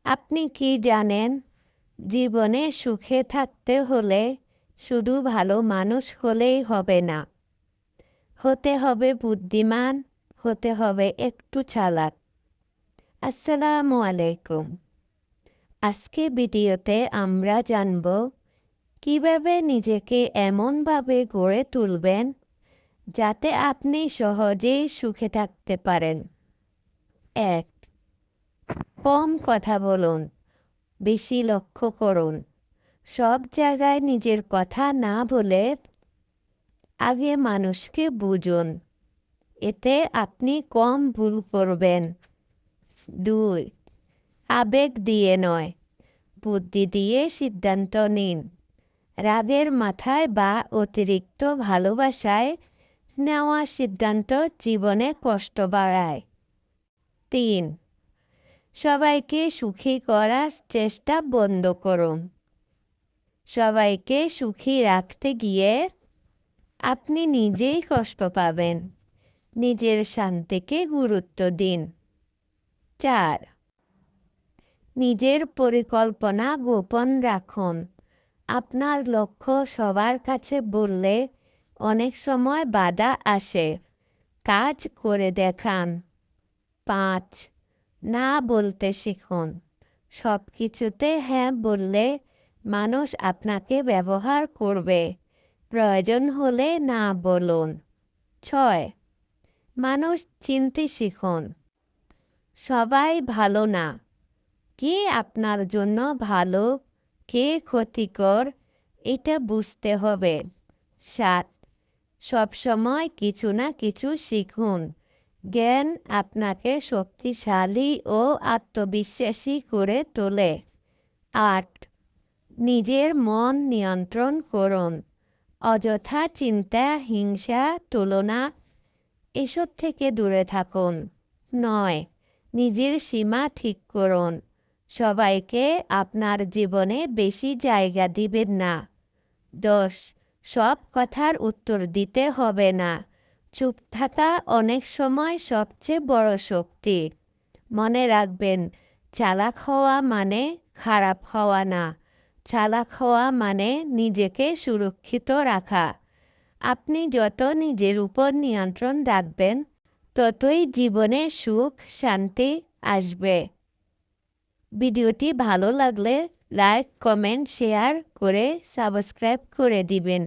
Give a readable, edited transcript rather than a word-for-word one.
আপনি কি জানেন, জীবনে সুখে থাকতে হলে শুধু ভালো মানুষ হলেই হবে না, হতে হবে বুদ্ধিমান, হতে হবে একটু চালাক। আসসালামু আলাইকুম। আজকে ভিডিওতে আমরা জানব কিভাবে নিজেকে এমনভাবে গড়ে তুলবেন যাতে আপনি সহজেই সুখে থাকতে পারেন। 1. কম কথা বলুন, বেশি লক্ষ্য করুন। সব জায়গায় নিজের কথা না বলে আগে মানুষকে বুঝুন, এতে আপনি কম ভুল করবেন। 2. আবেগ দিয়ে নয়, বুদ্ধি দিয়ে সিদ্ধান্ত নিন। রাগের মাথায় বা অতিরিক্ত ভালোবাসায় নেওয়া সিদ্ধান্ত জীবনে কষ্ট বাড়ায়। 3. সবাইকে সুখী করার চেষ্টা বন্ধ করুন। সবাইকে সুখী রাখতে গিয়ে আপনি নিজেই কষ্ট পাবেন। নিজের শান্তিকে গুরুত্ব দিন। 4. নিজের পরিকল্পনা গোপন রাখুন। আপনার লক্ষ্য সবার কাছে বললে অনেক সময় বাধা আসে। কাজ করে দেখান। 5. না বলতে শিখুন। সব কিছুতে হ্যাঁ বললে মানুষ আপনাকে ব্যবহার করবে। প্রয়োজন হলে না বলুন। 6. মানুষ চিনতে শিখুন। সবাই ভালো না, কে আপনার জন্য ভালো, কে ক্ষতিকর, এটা বুঝতে হবে। 7. সবসময় কিছু না কিছু শিখুন। জ্ঞান আপনাকে শক্তিশালী ও আত্মবিশ্বাসী করে তোলে। 8. নিজের মন নিয়ন্ত্রণ করুন। অযথা চিন্তা, হিংসা, তুলনা এসব থেকে দূরে থাকুন। 9. নিজের সীমা ঠিক করুন। সবাইকে আপনার জীবনে বেশি জায়গা দিবেন না। 10. সব কথার উত্তর দিতে হবে না। চুপ থাকা অনেক সময় সবচেয়ে বড় শক্তি। মনে রাখবেন, চালাক হওয়া মানে খারাপ হওয়া না, চালাক হওয়া মানে নিজেকে সুরক্ষিত রাখা। আপনি যত নিজের উপর নিয়ন্ত্রণ রাখবেন, ততই জীবনে সুখ শান্তি আসবে। ভিডিওটি ভালো লাগলে লাইক, কমেন্ট, শেয়ার করে সাবস্ক্রাইব করে দিবেন।